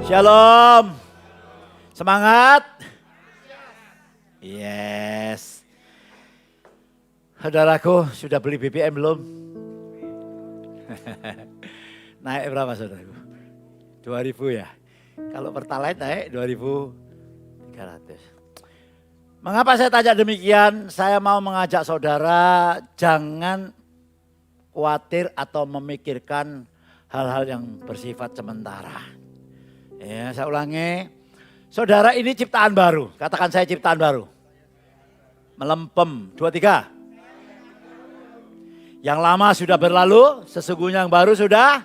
Shalom. Semangat. Yes. Saudaraku, sudah beli BBM belum? Naik berapa saudaraku? 2000 ya. Kalau Pertalite naik 2300. Mengapa saya tanya demikian? Saya mau mengajak saudara jangan khawatir atau memikirkan hal-hal yang bersifat sementara. Ya, saya ulangi. Saudara ini ciptaan baru. Katakan saya ciptaan baru. Melempem. 2, 3. Yang lama sudah berlalu, sesungguhnya yang baru sudah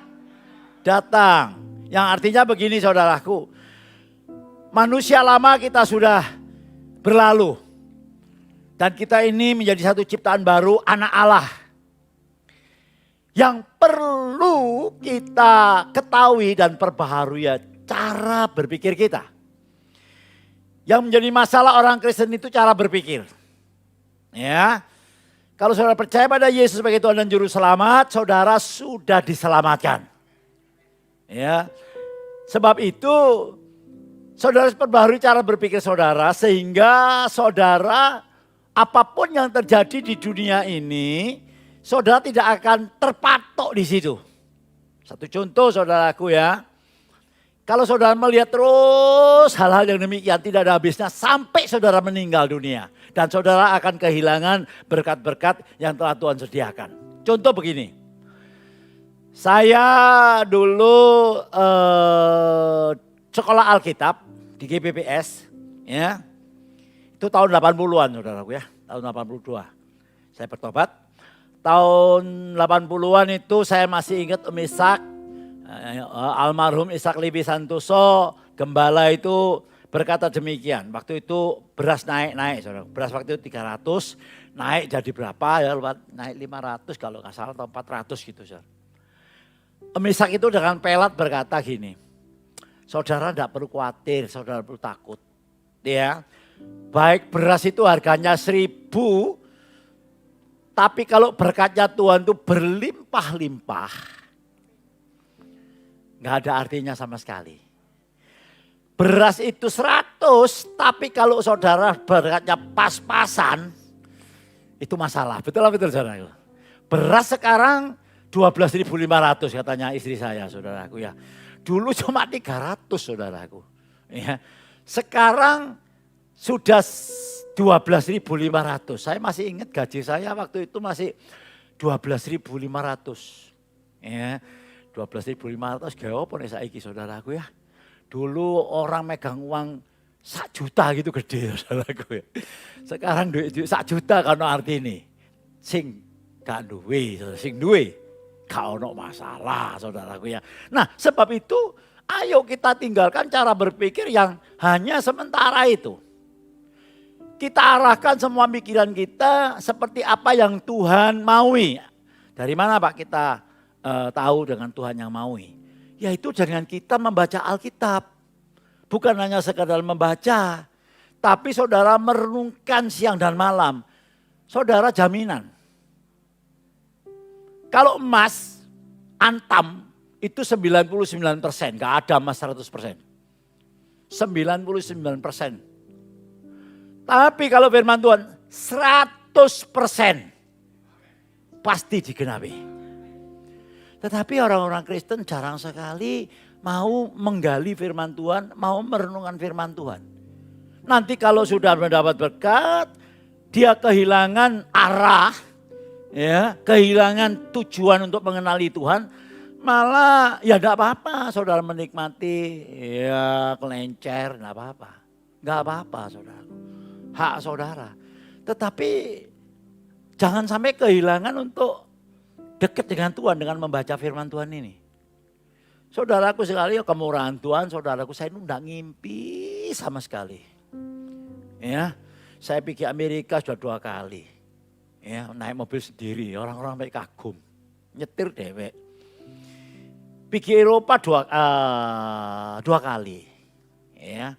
datang. Yang artinya begini saudaraku. Manusia lama kita sudah berlalu. Dan kita ini menjadi satu ciptaan baru, anak Allah. Yang perlu kita ketahui dan perbaharui ya cara berpikir kita. Yang menjadi masalah orang Kristen itu cara berpikir. Ya, kalau saudara percaya pada Yesus sebagai Tuhan dan Juru Selamat, saudara sudah diselamatkan. Ya, sebab itu saudara harus perbaharui cara berpikir saudara sehingga saudara apapun yang terjadi di dunia ini, saudara tidak akan terpatok di situ. Satu contoh saudaraku ya. Kalau saudara melihat terus hal-hal yang demikian tidak ada habisnya sampai saudara meninggal dunia. Dan saudara akan kehilangan berkat-berkat yang telah Tuhan sediakan. Contoh begini. Saya dulu sekolah Alkitab di GPPS. Ya, itu tahun 80-an saudaraku ya. Tahun 82. Saya bertobat. Tahun 80-an itu saya masih ingat Om Ishak, almarhum Ishak Libi Santoso, gembala itu berkata demikian. Waktu itu beras naik-naik, saudara. Beras waktu itu 300, naik jadi berapa ya, naik 500 kalau nggak salah atau 400 gitu. Saudara. Om Ishak itu dengan pelat berkata gini, saudara tidak perlu khawatir, saudara perlu takut. Ya, baik beras itu harganya 1000, tapi kalau berkatnya Tuhan itu berlimpah-limpah, nggak ada artinya sama sekali. Beras itu 100, tapi kalau saudara berkatnya pas-pasan, itu masalah. Betul lah betul saudara. Beras sekarang 12.500 katanya istri saya saudaraku ya. Dulu cuma 300 saudaraku. Ya. Sekarang sudah 12.500. Saya masih ingat gaji saya waktu itu masih 12.500. Ya, 12.500 gak apa nih saiki saudaraku ya. Dulu orang megang uang 1 juta gitu gede saudaraku ya. Sekarang duit 1 juta kan arti ini. Sing gak duwe, sing duwe gak ono masalah saudaraku ya. Nah sebab itu ayo kita tinggalkan cara berpikir yang hanya sementara itu. Kita arahkan semua pikiran kita seperti apa yang Tuhan maui. Dari mana Pak kita tahu dengan Tuhan yang maui? Yaitu dengan kita membaca Alkitab. Bukan hanya sekadar membaca. Tapi saudara merenungkan siang dan malam. Saudara jaminan. Kalau emas, antam itu 99%. Gak ada emas 100%. 99%. Tapi kalau firman Tuhan 100% pasti digenapi. Tetapi orang-orang Kristen jarang sekali mau menggali firman Tuhan, mau merenungkan firman Tuhan. Nanti kalau sudah mendapat berkat, dia kehilangan arah, ya, kehilangan tujuan untuk mengenali Tuhan, malah ya enggak apa-apa saudara menikmati, ya kelencer, enggak apa-apa. Enggak apa-apa saudara. Hak saudara. Tetapi jangan sampai kehilangan untuk dekat dengan Tuhan dengan membaca firman Tuhan ini. Saudaraku sekali, kemurahan Tuhan, saudaraku saya itu tidak ngimpi sama sekali. Ya, saya pergi Amerika sudah 2 kali. Ya, naik mobil sendiri, orang-orang sampai kagum. Nyetir dewek. Pergi Eropa 2 kali. Ya.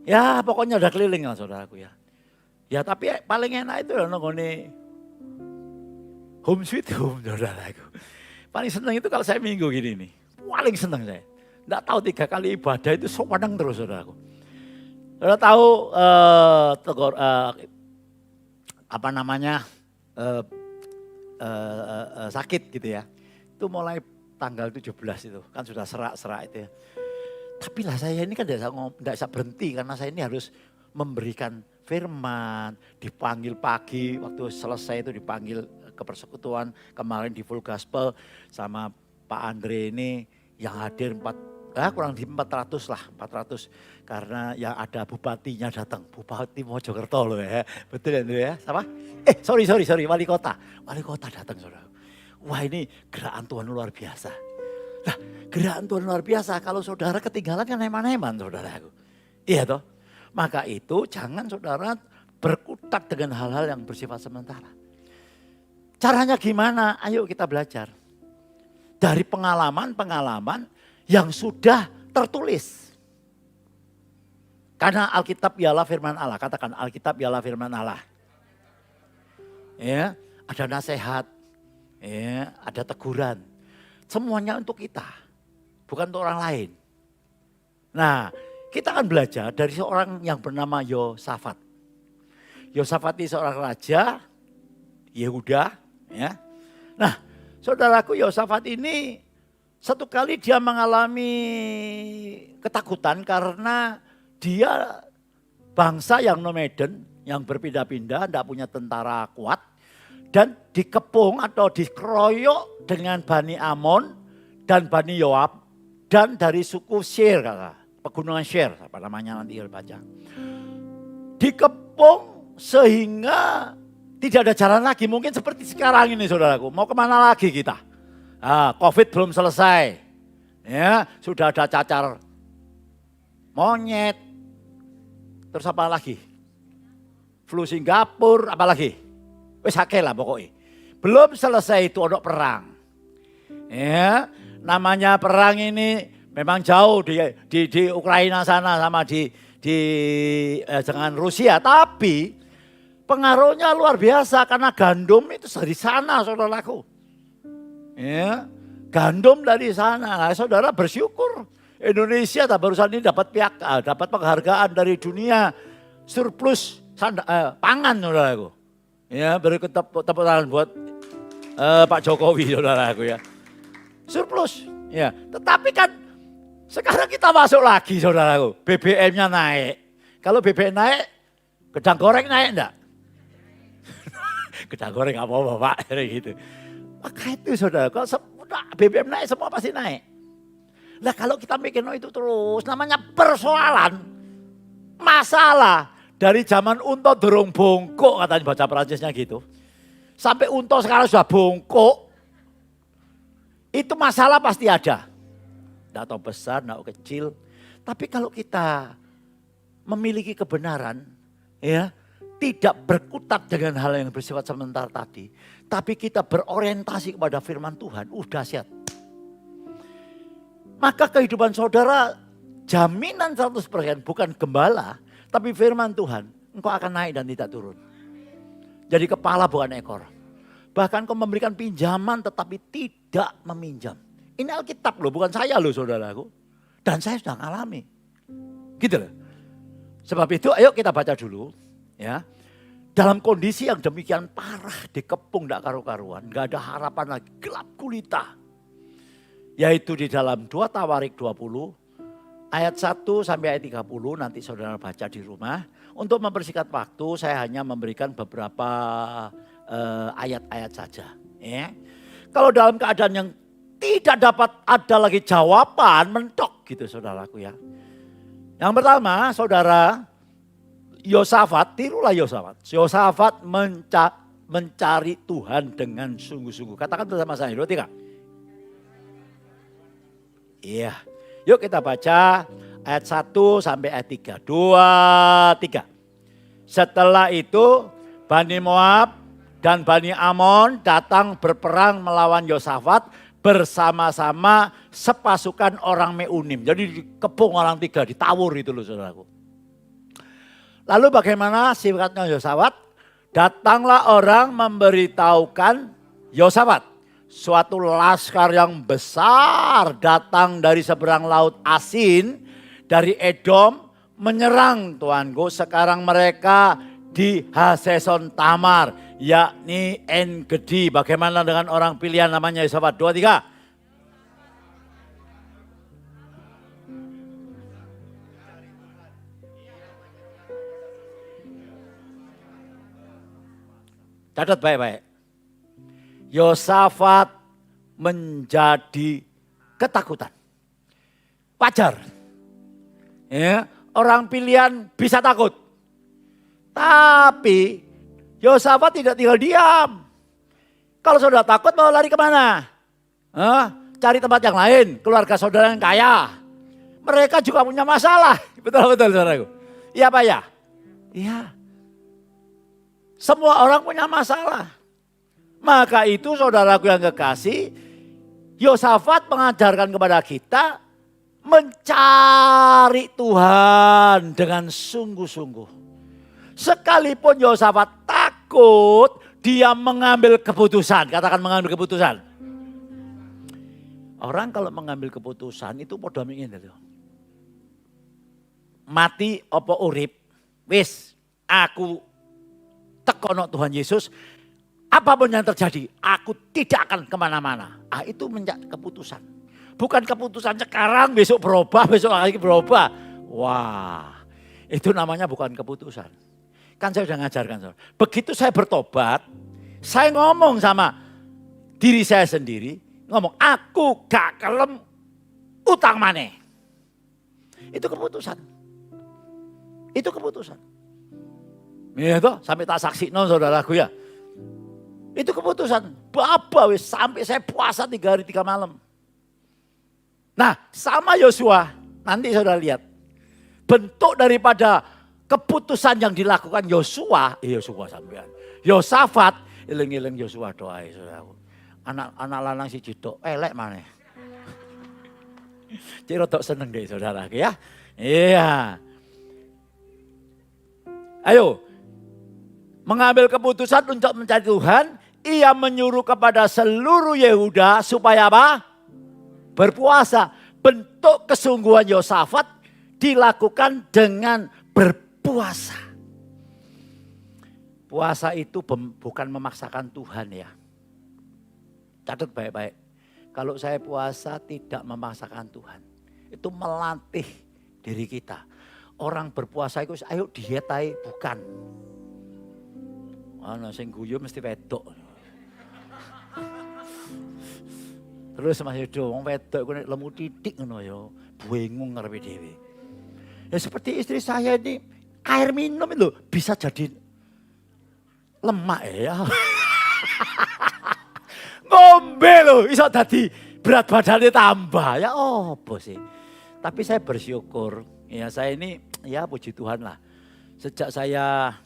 Ya pokoknya udah keliling lah saudaraku ya. Ya tapi paling enak itu nongone home sweet home saudaraku. Paling senang itu kalau saya minggu gini nih. Paling senang saya. Enggak tahu 3 kali ibadah itu sewenang terus saudaraku. Saudara tahu apa namanya sakit gitu ya. Itu mulai tanggal 17 itu kan sudah serak-serak itu ya. Tapi lah saya ini kan tidak bisa berhenti karena saya ini harus memberikan firman, dipanggil pagi waktu selesai itu dipanggil ke persekutuan kemarin di Full Gospel sama Pak Andre ini yang hadir kurang di 400 lah, 400 karena yang ada bupatinya datang, Bupati Mojokerto loh ya, betul ya ya, apa? Sorry, wali kota datang saudara. Wah ini gerakan Tuhan luar biasa. Nah gerakan Tuhan luar biasa kalau saudara ketinggalan kan heman-heman saudaraku. Iya toh, maka itu jangan saudara berkutat dengan hal-hal yang bersifat sementara. Caranya gimana? Ayo kita belajar. Dari pengalaman-pengalaman yang sudah tertulis. Karena Alkitab ialah firman Allah. Katakan Alkitab ialah firman Allah. Ya, ada nasihat, ya, ada teguran. Semuanya untuk kita, bukan untuk orang lain. Nah, kita akan belajar dari seorang yang bernama Yosafat. Yosafat ini seorang raja Yehuda, ya. Nah, saudaraku Yosafat ini satu kali dia mengalami ketakutan karena dia bangsa yang nomaden, yang berpindah-pindah, tidak punya tentara kuat. Dan dikepung atau dikeroyok dengan Bani Amon dan Bani Yoab. Dan dari suku Syir, pegunungan Syir, apa namanya nanti kita baca. Dikepung sehingga tidak ada jalan lagi. Mungkin seperti sekarang ini saudaraku, mau kemana lagi kita? Covid belum selesai, ya sudah ada cacar monyet, terus apa lagi? Flu Singapura, apa lagi? Wes akeh lah pokoknya. Belum selesai itu ada perang. Ya, namanya perang ini memang jauh di Ukraina sana sama di dengan Rusia, tapi pengaruhnya luar biasa karena gandum itu dari sana saudaraku. Ya, gandum dari sana. Nah, saudara bersyukur Indonesia barusan ini dapat penghargaan dari dunia surplus pangan saudaraku. Ya, berikut tepuk tangan buat Pak Jokowi saudaraku ya. Surplus. Ya, tetapi kan sekarang kita masuk lagi saudaraku. BBM-nya naik. Kalau BBM naik, gedang goreng naik enggak? Gedang goreng apa-apa Pak, gitu. Maka itu saudara, kalau BBM naik semua pasti naik. Nah kalau kita mikir itu terus, namanya persoalan, masalah. Dari zaman unta dorong bongkok katanya baca Perancisnya gitu. Sampai unta sekarang sudah bongkok. Itu masalah pasti ada. Tidak tahu besar, tidak tahu kecil. Tapi kalau kita memiliki kebenaran, ya tidak berkutat dengan hal yang bersifat sementara tadi. Tapi kita berorientasi kepada firman Tuhan, dahsyat. Maka kehidupan saudara jaminan 100% bukan gembala, tapi firman Tuhan. Engkau akan naik dan tidak turun. Jadi kepala bukan ekor. Bahkan kau memberikan pinjaman tetapi tidak meminjam. Ini Alkitab loh, bukan saya loh saudaraku. Dan saya sudah mengalami. Gitu loh. Sebab itu ayo kita baca dulu. Ya. Dalam kondisi yang demikian parah, dikepung tidak karu-karuan, nggak ada harapan lagi, gelap gulita. Yaitu di dalam 2 Tawarik 20, ayat 1 sampai ayat 30, nanti saudara baca di rumah. Untuk mempersingkat waktu, saya hanya memberikan beberapa ayat-ayat saja. Ya. Kalau dalam keadaan yang tidak dapat ada lagi jawaban, mentok gitu saudaraku ya. Yang pertama, saudara, Yosafat, tirulah Yosafat. Yosafat mencari Tuhan dengan sungguh-sungguh. Katakan bersama saya, 2, 3. Iya. Yuk kita baca ayat 1 sampai ayat 3. 2, 3. Setelah itu Bani Moab dan Bani Amon datang berperang melawan Yosafat bersama-sama sepasukan orang Meunim. Jadi dikepung orang 3, ditawur itu loh saudaraku. Lalu bagaimana sifatnya Yosafat? Datanglah orang memberitahukan Yosafat suatu laskar yang besar datang dari seberang laut Asin, dari Edom, menyerang Tuanku. Sekarang mereka di Haseson Tamar, yakni En-Gedi. Bagaimana dengan orang pilihan namanya Yosafat? 2, 3. Catat baik-baik. Yosafat menjadi ketakutan. Wajar. Ya, orang pilihan bisa takut. Tapi Yosafat tidak tinggal diam. Kalau saudara takut mau lari kemana? Cari tempat yang lain, keluarga saudara yang kaya. Mereka juga punya masalah. Betul-betul saudaraku. Iya Pak ya? Iya. Semua orang punya masalah. Maka itu saudaraku yang kekasih, Yosafat mengajarkan kepada kita mencari Tuhan dengan sungguh-sungguh. Sekalipun Yosafat takut, dia mengambil keputusan. Katakan mengambil keputusan. Orang kalau mengambil keputusan itu podo ingin itu. Mati apa urip, wis aku tekono Tuhan Yesus, apapun yang terjadi, aku tidak akan kemana-mana. Itu menjadi keputusan. Bukan keputusan sekarang, besok berubah, besok lagi berubah. Wah, itu namanya bukan keputusan. Kan saya sudah ngajarkan. Begitu saya bertobat, saya ngomong sama diri saya sendiri, ngomong, aku gak kelem utang maneh. Itu keputusan. Itu keputusan. Iya toh, sampai tak saksi non saudaraku ya. Itu keputusan. Baba wis sampai saya puasa 3 hari 3 malam. Nah, sama Yosua, nanti saudara lihat. Bentuk daripada keputusan yang dilakukan Yosua sampean. Yosafat, eling-eling Yosua doa saudaraku. Anak lanang si cidok elek maneh. Ciro tok seneng deh saudaraku ya. Iya. Ayo. Mengambil keputusan untuk mencari Tuhan, ia menyuruh kepada seluruh Yehuda supaya apa? Berpuasa. Bentuk kesungguhan Yosafat dilakukan dengan berpuasa. Puasa itu bukan memaksakan Tuhan ya. Catat baik-baik. Kalau saya puasa tidak memaksakan Tuhan. Itu melatih diri kita. Orang berpuasa itu ayo diet aja, bukan. Ana sing guyu mesti wedok. Terus Mas Yudo, wong wedok ku nek lemu titik ngono ya, bingung ngarepe dhewe. Ya seperti istri saya ini, air minum itu bisa jadi lemak ya. Ngombe lho iso dadi berat badannya tambah. Ya opo sih. Tapi saya bersyukur, ya saya ini ya puji Tuhan lah. Sejak saya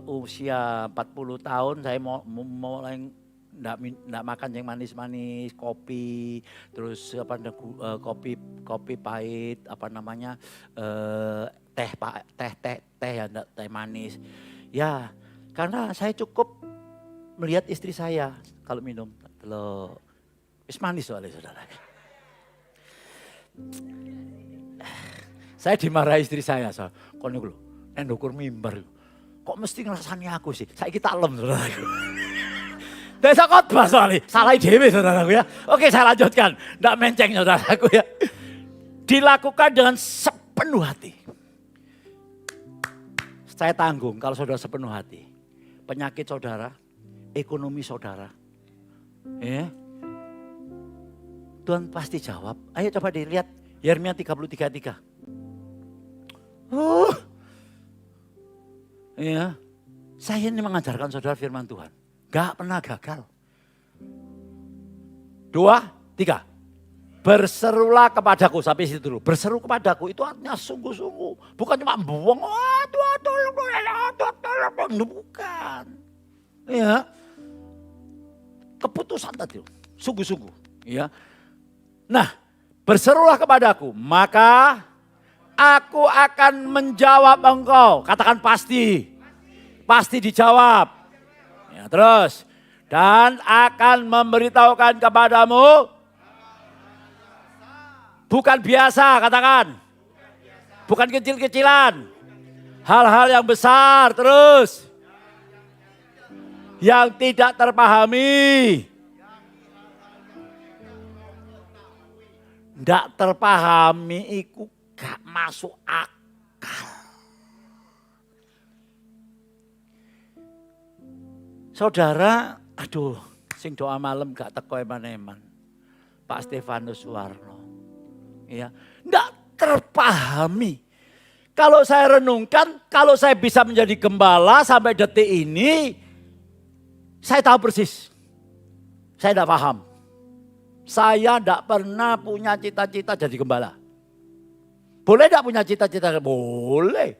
usia 40 tahun saya mulai enggak makan yang manis-manis, kopi, terus kopi pahit, teh ya enggak teh manis. Ya, karena saya cukup melihat istri saya kalau minum telur wis manis soalnya saudara. Saya dimarahi istri saya, kon niku lho, nek ndukur mimbar. Kok mesti ngrasani aku sih? Saiki tak lem saudaraku. Desa khotbah soalnya, salah dhewe saudaraku ya. Oke saya lanjutkan, ndak menceng saudaraku ya. Dilakukan dengan sepenuh hati. Saya tanggung kalau saudara sepenuh hati. Penyakit saudara, ekonomi saudara. Ya. Tuhan pasti jawab. Ayo coba dilihat Yeremia 33:3. Ya, saya ini mengajarkan saudara firman Tuhan. Gak pernah gagal. 2, 3. Berserulah kepadaku, sampai situ dulu. Berseru kepadaku itu artinya sungguh-sungguh. Bukan cuma buang, bukan. Ya, keputusan tadi, sungguh-sungguh. Ya. Nah, berserulah kepadaku, maka aku akan menjawab engkau. Katakan pasti. Pasti dijawab. Ya, terus, Dan akan memberitahukan kepadamu. Bukan biasa, katakan. Bukan kecil-kecilan. Hal-hal yang besar terus. Yang tidak terpahami. Tidak terpahami itu gak masuk akal. Saudara, aduh, sing doa malam gak teko eman-eman. Pak Stefanus Suwarno. Ya, enggak terpahami. Kalau saya renungkan, kalau saya bisa menjadi gembala sampai detik ini, saya tahu persis. Saya enggak paham. Saya enggak pernah punya cita-cita jadi gembala. Boleh enggak punya cita-cita? Boleh.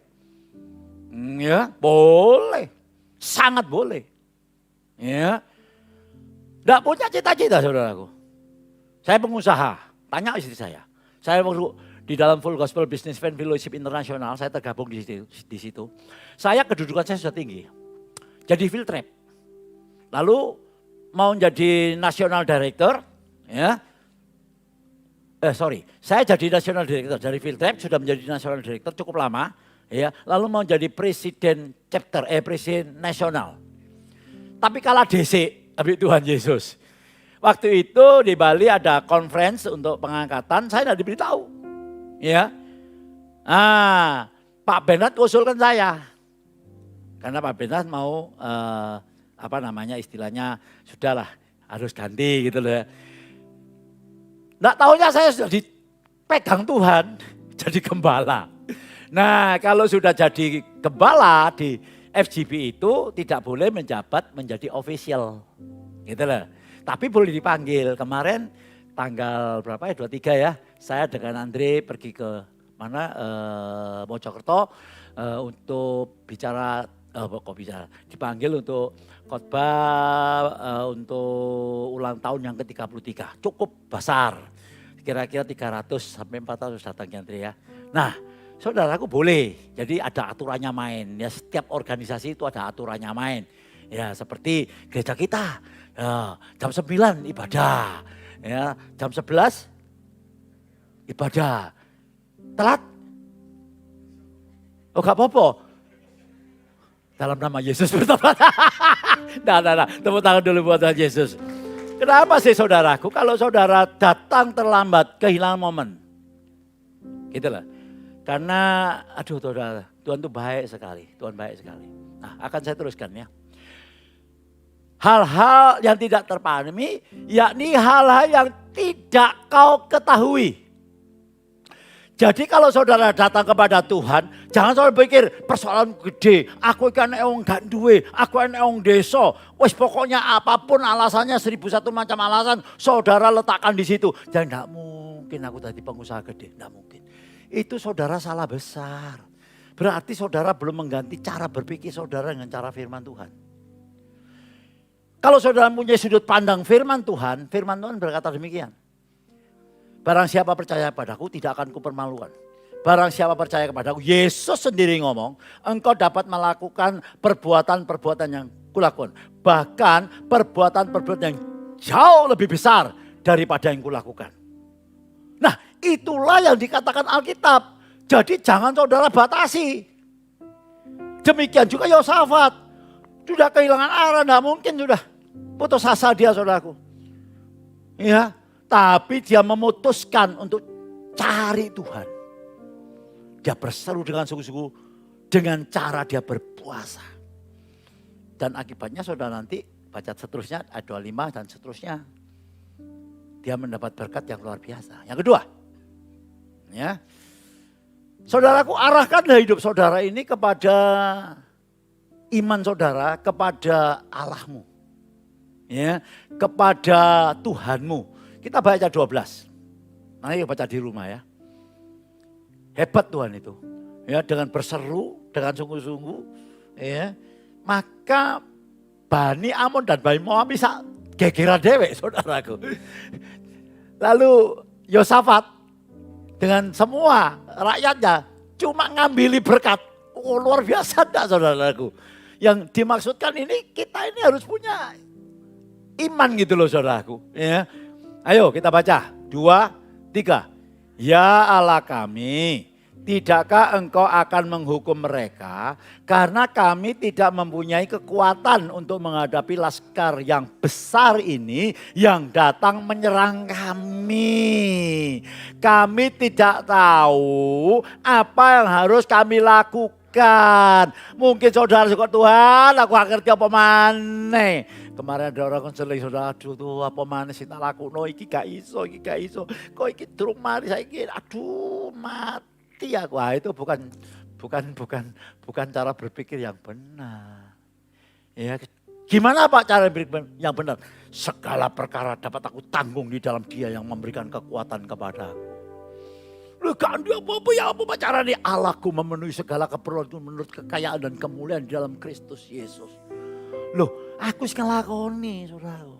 Ya, boleh. Sangat boleh. Ya. Enggak punya cita-cita, saudaraku. Saya pengusaha. Tanya istri saya. Saya waktu di dalam Full Gospel Business Fan Fellowship Internasional, saya tergabung di situ. Saya kedudukan saya sudah tinggi. Jadi field rep. Lalu mau jadi national director, ya. Saya jadi national director dari field rep, sudah menjadi national director cukup lama, ya. Lalu mau jadi presiden chapter, presiden nasional. Tapi kalah DC, habis Tuhan Yesus. Waktu itu di Bali ada conference untuk pengangkatan, saya tidak diberitahu. Ya. Pak Bernard usulkan saya. Karena Pak Bernard mau istilahnya sudahlah harus ganti gitu loh. Enggak tahunya saya sudah dipegang Tuhan jadi gembala. Nah, kalau sudah jadi gembala di FGB itu tidak boleh menjabat menjadi official. Gitu loh. Tapi boleh dipanggil. Kemarin tanggal berapa ya? 23 ya. Saya dengan Andre pergi ke mana? Mojokerto untuk bicara dipanggil untuk khotbah untuk ulang tahun yang ke-33. Cukup besar. Kira-kira 300 sampai 400 datang Andre ya. Nah, saudaraku boleh. Jadi ada aturannya main. Ya, setiap organisasi itu ada aturannya main. Ya, seperti gereja kita. Ya, jam 9 ibadah, ya, jam 11 ibadah. Telat? Oh gak apa-apa. Dalam nama Yesus bertobat. Nah, tepuk tangan dulu buat Tuhan Yesus. Kenapa sih saudaraku? Kalau saudara datang terlambat, kehilangan momen. Gitu lah. Karena, aduh saudara, Tuhan itu baik sekali. Tuhan baik sekali. Nah, akan saya teruskan ya. Hal-hal yang tidak terpahami, yakni hal-hal yang tidak kau ketahui. Jadi kalau saudara datang kepada Tuhan, jangan saudara pikir persoalan gede, aku kan wong gak duwe, aku kan wong desa. Wes pokoknya apapun alasannya 1001 macam alasan, saudara letakkan di situ. Dan enggak mungkin aku tadi pengusaha gede, enggak mungkin. Itu saudara salah besar. Berarti saudara belum mengganti cara berpikir saudara dengan cara firman Tuhan. Kalau saudara punya sudut pandang firman Tuhan berkata demikian. Barang siapa percaya padaku tidak akan kupermalukan. Barang siapa percaya kepadaku, Yesus sendiri ngomong, engkau dapat melakukan perbuatan-perbuatan yang kulakukan. Bahkan perbuatan-perbuatan yang jauh lebih besar daripada yang kulakukan. Nah, itulah yang dikatakan Alkitab. Jadi jangan saudara batasi. Demikian juga Yosafat. Sudah kehilangan arah, tidak mungkin sudah. Putus asa dia saudaraku. Ya, tapi dia memutuskan untuk cari Tuhan. Dia berseru dengan sungguh-sungguh dengan cara dia berpuasa. Dan akibatnya saudara nanti baca seterusnya ayat 25 dan seterusnya. Dia mendapat berkat yang luar biasa. Yang kedua, ya. Saudaraku, arahkanlah hidup saudara ini kepada iman saudara, kepada Allahmu. Ya, kepada Tuhanmu. Kita baca 12. Nanti baca di rumah ya. Hebat Tuhan itu. Ya, dengan berseru, dengan sungguh-sungguh, ya. Maka Bani Amon dan Bani Moab bisa gegeran dewek saudaraku. Lalu Yosafat dengan semua rakyatnya cuma ngambil berkat. Oh, luar biasa enggak saudaraku. Yang dimaksudkan ini kita ini harus punya iman gitu loh saudaraku. Ya. Ayo kita baca, 2, 3. Ya Allah kami, tidakkah engkau akan menghukum mereka karena kami tidak mempunyai kekuatan untuk menghadapi laskar yang besar ini yang datang menyerang kami. Kami tidak tahu apa yang harus kami lakukan. Mungkin saudara suka Tuhan, aku gak ngerti apa maneh. Kemarin ada orang konseling saudara, aduh tuh apa maneh sing tak lakuno iki gak iso. Kok iki durung mari saiki, aduh mati aku. Wah, itu bukan cara berpikir yang benar. Ya, gimana Pak cara berpikir yang benar? Segala perkara dapat aku tanggung di dalam Dia yang memberikan kekuatan kepadaku. Loh gak ada apa-apa ya apa caranya? Allahku memenuhi segala keperluan menurut kekayaan dan kemuliaan di dalam Kristus Yesus. Loh aku ngelakoni saudara.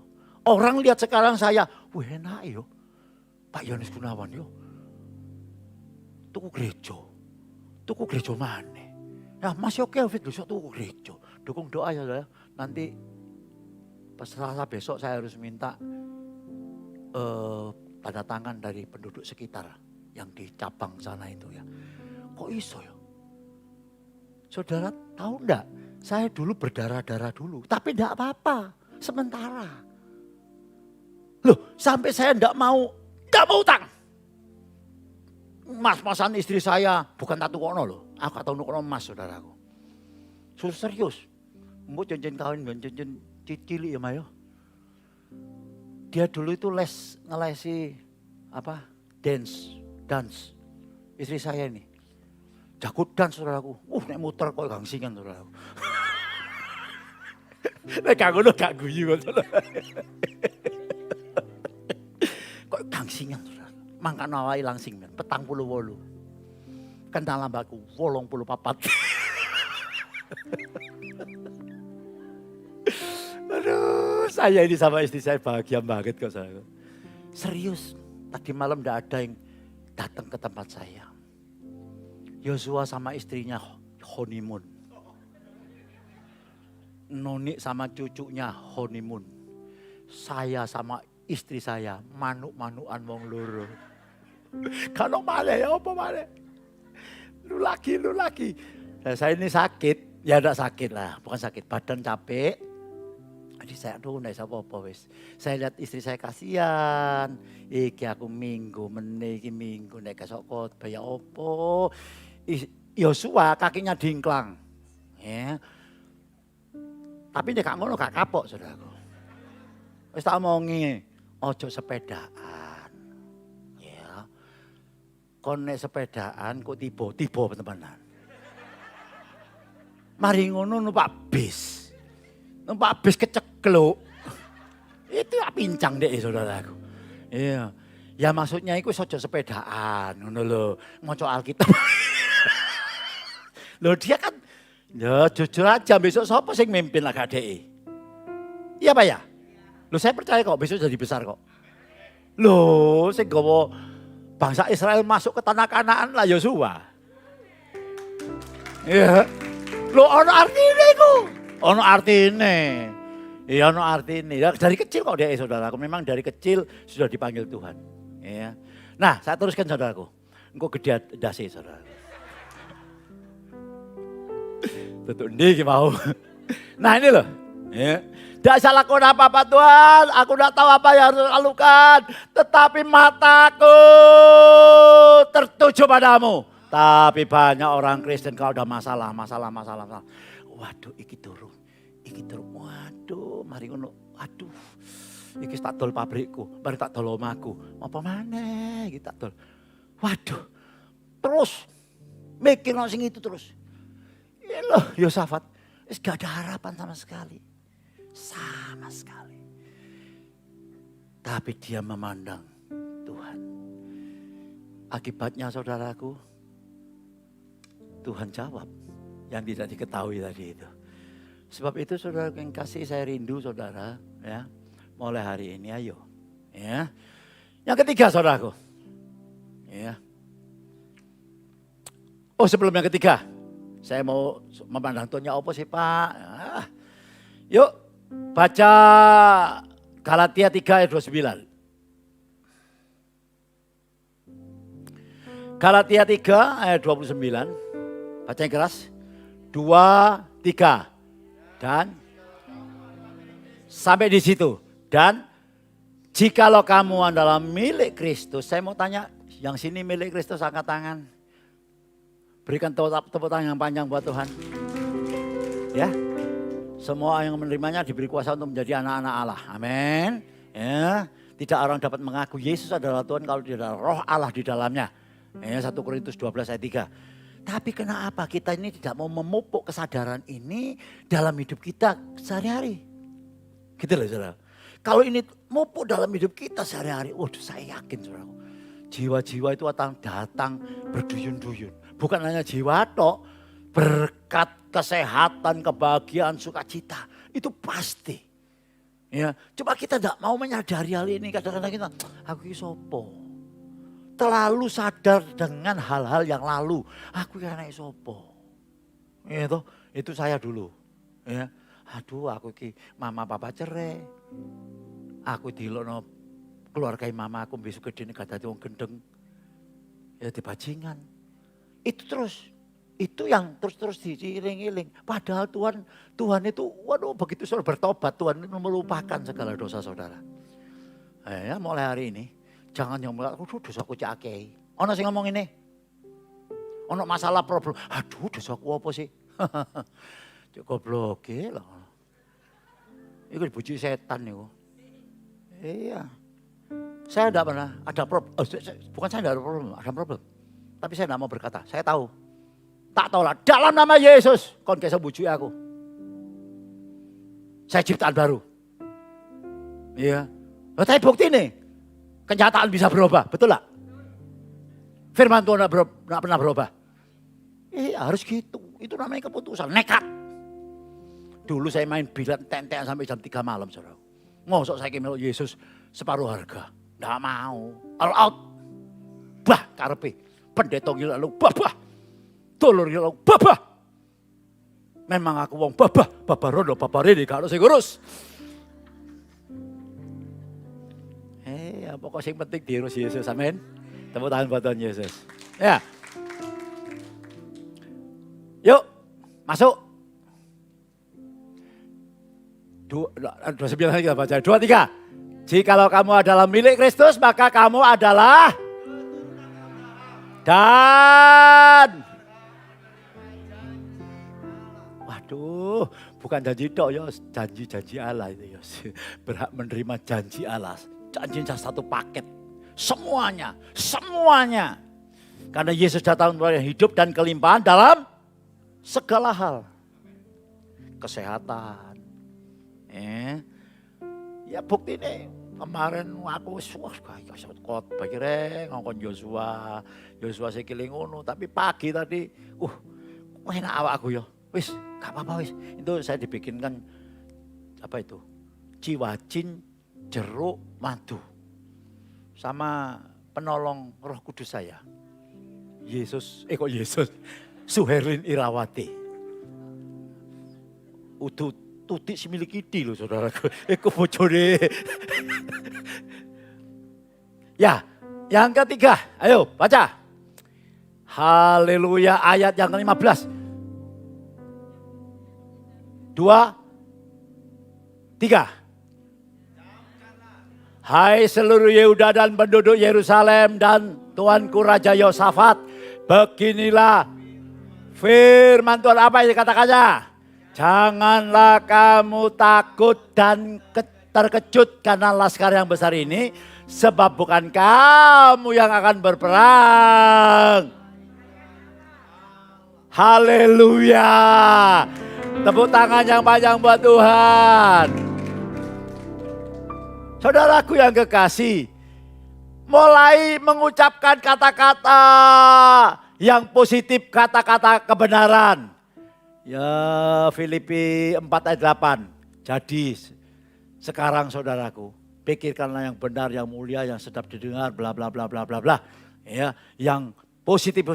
Orang lihat sekarang saya, wah enak yo. Pak Yohanes Gunawan yo. Tuku gereja mana? Nah masih oke Fit, besok tuku gereja. Dukung doa ya saudara. Nanti pas Selasa besok saya harus minta tanda tangan dari penduduk sekitar yang di cabang sana itu ya. Kok iso ya? Saudara tahu enggak? Saya dulu berdarah-darah dulu, tapi enggak apa-apa, sementara. Loh, sampai saya enggak mau utang. Mas-masan istri saya, bukan tatu kono loh, aku tahu kono mas saudaraku. Serius, mau janjian kawin, janjian cicili ya Mayo. Dia dulu itu ngelesi apa? Dance. Istri saya ini. Jago dance saudaraku. Nek muter kok gangsingan saudaraku. Nek gak ngono gak guyu kok. Kok gangsingan saudara. Mangkane awake langsing men 48. Kenal mbakku 84. Aduh, saya ini sama istri saya bahagia banget kok saudara. Serius, tadi malam enggak ada yang datang ke tempat saya. Yosua sama istrinya honeymoon. Noni sama cucunya honeymoon. Saya sama istri saya manuk-manukan wong loro. Kalau mana ya apa mana? Lu lagi. Nah, saya ini sakit, ya enggak sakit lah, bukan sakit, badan capek. Jadi saya aduh nek apa-apa wis. Saya lihat istri saya kasihan. Iki aku minggu nek kesok khotbah ya opo. Yosua kakinya dingklang. Ya. Tapi nek gak ngono gak kapok saudaraku. Wis tak omongi, ojo sepedaan. Ya. Kon nek sepedaan kok tiba temenan. Mari ngono numpak bis. Numpak bis kecekluk. Itu pincang deh saudaraku. Iya. Ya maksudnya itu ojo sepedaan. Ngono lho. Maca Alkitab. Loh dia kan. Ya jujur aja besok siapa sing mimpin lah KDI. Iya Pak ya? Loh saya percaya kok besok jadi besar kok. Loh sing gawa bangsa Israel masuk ke tanah Kanaan lah Yosua. Iya. Loh ono artine iku. Ono artine. Iya ono artine. Ya, dari kecil kok dia saudaraku. Memang dari kecil sudah dipanggil Tuhan. Ya. Nah saya teruskan saudaraku. Engkau gede dasi saudaraku. Tutup ini mau. Nah ini loh. Ya. Tidak salah lakukan apa-apa Tuhan. Aku tidak tahu apa yang harus lakukan. Tetapi mataku tertuju padamu. Tapi banyak orang Kristen kalau ada masalah. Waduh, iki turun. Waduh, mari ngono. Aduh, iki tak dol pabrikku, mari tak dol omahku. Apa maneh iki tak dol. Waduh. Terus mikir nang sing itu terus. Ya loh, Yosafat, wis gak ada harapan sama sekali. Tapi dia memandang Tuhan. Akibatnya saudaraku, Tuhan jawab yang tidak diketahui tadi itu. Sebab itu saudara yang kasih saya rindu saudara ya. Mulai hari ini ayo ya. Yang ketiga saudaraku. Ya. Oh sebelum yang ketiga. Saya mau memandang Tuhannya apa sih Pak? Yuk baca Galatia 3 ayat 29. Galatia 3 ayat 29. Baca yang keras. 2, 3. Dan sampai di situ. Dan jikalau kamu adalah milik Kristus. Saya mau tanya, yang sini milik Kristus angkat tangan. Berikan tepuk tangan yang panjang buat Tuhan. Ya. Semua yang menerimanya diberi kuasa untuk menjadi anak-anak Allah. Amin. Ya. Tidak orang dapat mengaku Yesus adalah Tuhan kalau tidak ada roh Allah di dalamnya. Ya, 1 Korintus 12 ayat 3. Tapi kenapa kita ini tidak mau memupuk kesadaran ini dalam hidup kita sehari-hari? Gitu loh saudara. Kalau ini mupuk dalam hidup kita sehari-hari, waduh saya yakin saudara. Jiwa-jiwa itu akan datang berduyun-duyun. Bukan hanya jiwa tok, berkat kesehatan, kebahagiaan, sukacita. Itu pasti. Ya, coba kita tidak mau menyadari hal ini. Kadang-kadang kita, aku ini sopo. Terlalu sadar dengan hal-hal yang lalu. Aku ini anak sopo. Itu saya dulu. Ya, aduh aku ini mama papa cerai. Aku dilono keluarga mama aku besok gede nih kata wong gendeng. Ya di bajingan. Itu terus. Itu yang terus diiring-iring. Padahal Tuhan itu, waduh begitu saudara bertobat, Tuhan itu melupakan segala dosa saudara. Ya mulai hari ini, jangan yang melihat, aduh dosaku cakei. Ono sing ngomong ini, ono masalah problem, aduh dosaku apa sih? Cukup bloke lah. Itu dibujuk setan itu. Iya. Saya tidak pernah ada problem, bukan saya tidak ada problem. Tapi saya tidak mau berkata, saya tahu. Tak tahu lah, dalam nama Yesus, kon kisah bujuk aku. Saya ciptaan baru. Iya. Tapi bukti nih, kenyataan bisa berubah, betul lah? Firman Tuhan tidak pernah berubah. Iya harus gitu, itu namanya keputusan, nekat. Dulu saya main bilat tentean sampai jam 3 malam, saudara. Ngosok saya melok Yesus separuh harga. Tidak mau, all out. Bah, karepe. Pendeta gila lu, bah. Tulur gila lu, bah. Memang aku wong bah. Rondo, ini kalau saya ngurus. Ya pokoknya yang penting diurus Yesus, amin. Tepuk tangan buat Tuhan Yesus. Ya. Yuk, masuk. 29 kita baca, 23. Jikalau kamu adalah milik Kristus, maka kamu adalah dan waduh, bukan janji tok ya, janji Allah itu ya. Berhak menerima janji Allah. Janji satu paket. Semuanya. Karena Yesus datang memberi hidup dan kelimpahan dalam segala hal. Kesehatan. Ya bukti nih. Kemarin aku khotbah kira ngongkon Yosua sekili ngono, tapi pagi tadi enak awak aku ya. Wis, gak apa-apa wis. Itu saya dibikinkan apa itu? Ciwacin, jeruk, madu. Sama penolong Roh Kudus saya. Yesus. Suherlin Irawati. Tutik si milik idi loh saudaraku. Bojone. Ya, yang ketiga. Ayo baca. Haleluya ayat yang ke-15. 2, 3. Hai seluruh Yehuda dan penduduk Yerusalem dan Tuanku Raja Yosafat. Beginilah firman Tuhan, apa yang dikatakannya? Janganlah kamu takut dan terkejut karena laskar yang besar ini. Sebab bukan kamu yang akan berperang. Haleluya. Tepuk tangan yang panjang buat Tuhan. Saudaraku yang kekasih, mulai mengucapkan kata-kata yang positif, kata-kata kebenaran. Ya Filipi 4 ayat 8. Jadi sekarang saudaraku, pikirkanlah yang benar, yang mulia, yang sedap didengar, bla bla bla bla bla bla. Ya, yang positif.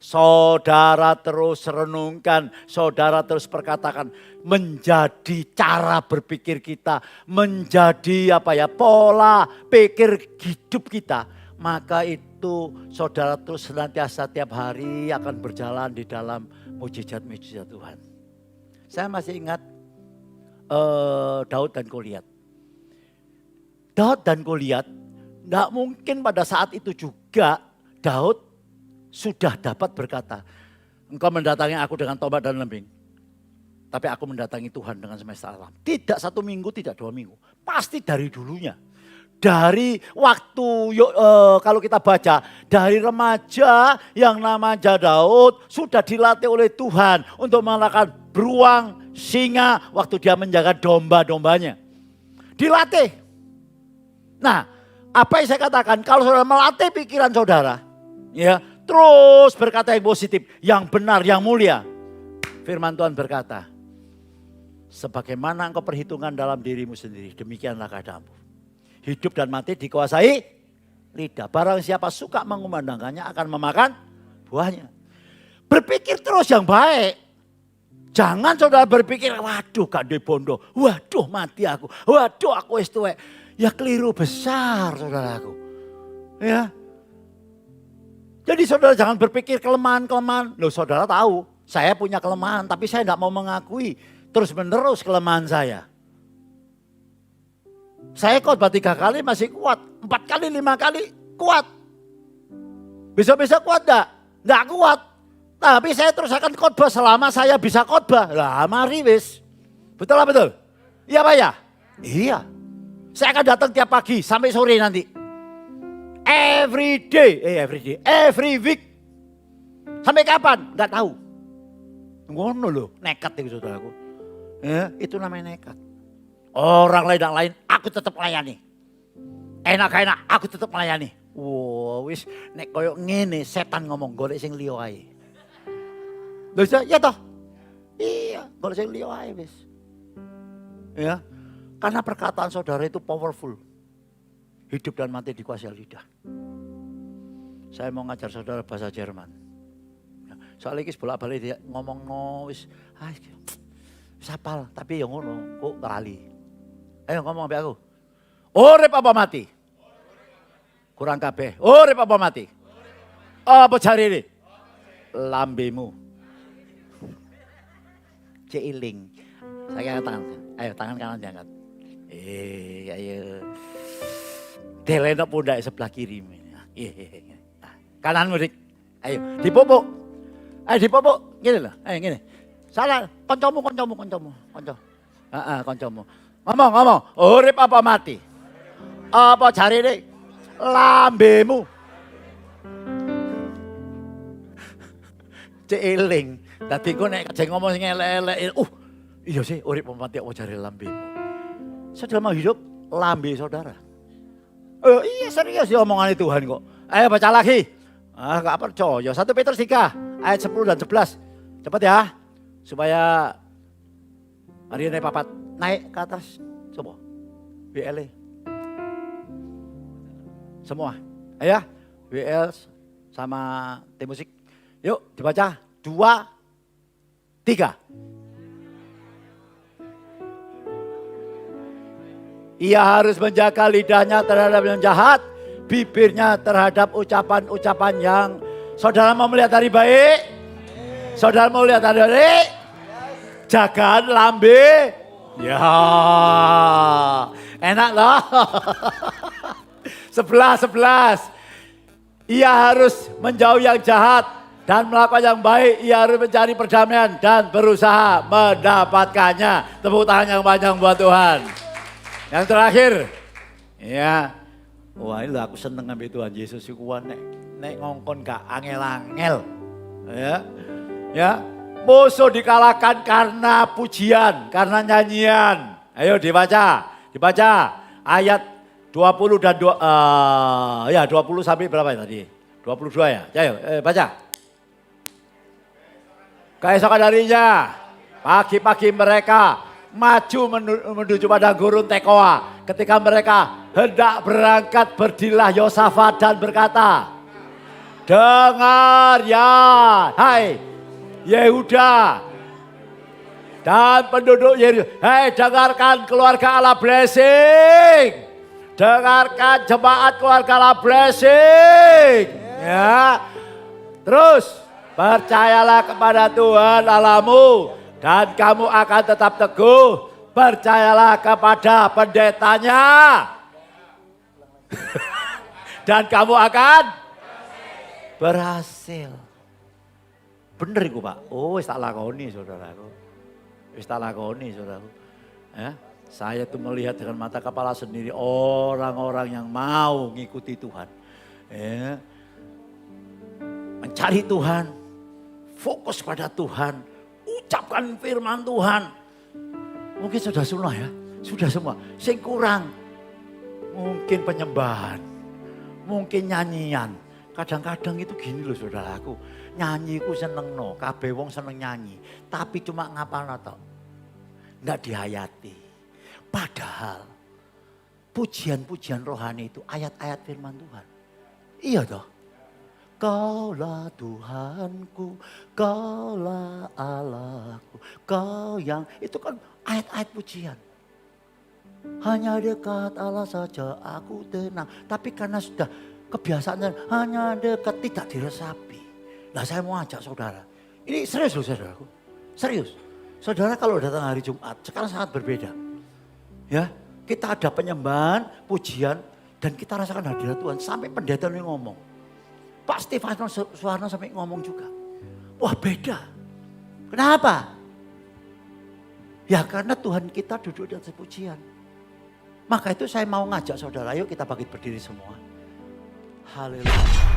Saudara terus renungkan, saudara terus perkatakan, menjadi cara berpikir kita, menjadi pola pikir hidup kita. Maka itu saudara terus senantiasa tiap hari akan berjalan di dalam mujizat-mujizat Tuhan. Saya masih ingat Daud dan Goliat. Daud dan Goliat, tidak mungkin pada saat itu juga Daud sudah dapat berkata, engkau mendatangi aku dengan tobat dan lembing. Tapi aku mendatangi Tuhan dengan semesta alam. Tidak 1 minggu, tidak 2 minggu. Pasti dari dulunya. Dari waktu, kalau kita baca, dari remaja yang namanya Daud sudah dilatih oleh Tuhan untuk mengalahkan beruang, singa waktu dia menjaga domba-dombanya. Dilatih. Nah, apa yang saya katakan, kalau saudara melatih pikiran saudara, ya, terus berkata yang positif, yang benar, yang mulia. Firman Tuhan berkata, sebagaimana engkau perhitungan dalam dirimu sendiri, demikianlah keadaanmu. Hidup dan mati dikuasai lidah. Barang siapa suka mengumandangkannya akan memakan buahnya. Berpikir terus yang baik. Jangan saudara berpikir, waduh gak ada bondo, waduh mati aku, waduh aku wis tuwek. Ya keliru besar saudaraku. Ya. Jadi saudara jangan berpikir kelemahan-kelemahan. Loh saudara tahu, saya punya kelemahan tapi saya tidak mau mengakui terus menerus kelemahan saya. Saya khotbah 3 kali masih kuat, 4 kali, 5 kali kuat. Besok-besok kuat enggak? Enggak kuat. Tapi saya terus akan khotbah selama saya bisa khotbah. Lah mari wis. Betul lah betul? Iya Pak ya? Iya. Saya akan datang tiap pagi sampai sore nanti. Every week. Sampai kapan? Enggak tahu. Ngono loh, nekat itu saudaraku. Ya, itu namanya nekat. Orang lain, aku tetap melayani. Enak-enak, aku tetap melayani. Wow, wis nek koyo ngene setan ngomong golek sing liya ae. Lho ya toh? Iya, golek sing liya ae wis. Ya. Karena perkataan saudara itu powerful. Hidup dan mati dikuasai lidah. Saya mau ngajar saudara bahasa Jerman. Soalnya ini bolak-balik dia ngomong wis hafal tapi yang ngono kok lali. Ayo ngomong sampai aku. Urip apa mati? Kurang kabeh. Urip apa mati? Apa jarine? Lambemu. Ceiling. Saya angkat tangan. Ayo tangan kanan diangkat. Ayo. Delena pundak sebelah kiri. Kanan mudik. Ayo dipupuk. Ayo dipupuk. Gini loh. Ayo gini. Salah. Koncomu. Koncomu. Ngomong. Urip apa mati? Apa jarine? Lambemu. Celing. Dadi ku nek kejeng ngomong sing elek-elek. Iya sih urip apa mati apa jarine lambemu. Saudara mau hidup lambe saudara. Iya serius ya omongan Tuhan kok. Ayo baca lagi. Gak percaya. 1 Petrus 3 ayat 10 dan 11. Cepat ya. Supaya hari ini papat naik ke atas. Coba. WL. Semua. Ayo ya. WL sama tim musik. Yuk dibaca. 2, 3. Ia harus menjaga lidahnya terhadap yang jahat, bibirnya terhadap ucapan-ucapan yang saudara mau melihat hari baik. Saudara mau lihat hari baik. Jagaan lambe. Ya. Enak loh. 11. Ia harus menjauh yang jahat dan melakukan yang baik. Ia harus mencari perdamaian dan berusaha mendapatkannya. Tepuk tangan yang panjang buat Tuhan. Yang terakhir, ya, wah ini aku seneng ngambil Tuhan Yesus iku nek ngongkon gak angel-angel, ya, musuh dikalahkan karena pujian, karena nyanyian. Ayo dibaca ayat 20 dan 20 sampai berapa tadi? 22 ya, ayo baca. Keesokan harinya, pagi-pagi mereka maju menuju pada gurun Tekoa. Ketika mereka hendak berangkat, berdirilah Yosafat dan berkata, Dengar ya, hai Yehuda dan penduduk Yerusalem. Hei, dengarkan keluarga Allah blessing. Dengarkan jemaat keluarga Allah blessing. Ya. Terus percayalah kepada Tuhan Allahmu dan kamu akan tetap teguh. Percayalah kepada pendetanya. Dan kamu akan berhasil. Bener itu Pak. Oh, wis tak lakoni saudaraku. Wis tak lakoni saudaraku. Ya, saya tuh melihat dengan mata kepala sendiri orang-orang yang mau ngikuti Tuhan. Ya, mencari Tuhan, fokus pada Tuhan, ucapkan firman Tuhan. Mungkin sudah semua ya, sudah semua. Sing kurang, mungkin penyembahan, mungkin nyanyian. Kadang-kadang itu gini loh saudaraku, nyanyi ku seneng no, kabeh wong seneng nyanyi. Tapi cuma ngapalno tok, nggak dihayati. Padahal pujian-pujian rohani itu ayat-ayat firman Tuhan. Iya toh. Kaulah Tuhanku, kaulah Allahku, kau yang itu kan ayat-ayat pujian. Hanya dekat Allah saja aku tenang. Tapi karena sudah kebiasaan hanya dekat tidak diresapi. Nah saya mau ajak saudara. Ini serius loh saudaraku. Serius. Saudara kalau datang hari Jumat sekarang sangat berbeda. Ya, kita ada penyembahan, pujian dan kita rasakan hadirat Tuhan sampai pendeta ini ngomong. Pak Stefanus Suwarno sampai ngomong juga. Wah beda. Kenapa? Ya karena Tuhan kita duduk di atas pujian. Maka itu saya mau ngajak saudara, ayo kita bangkit berdiri semua. Haleluya.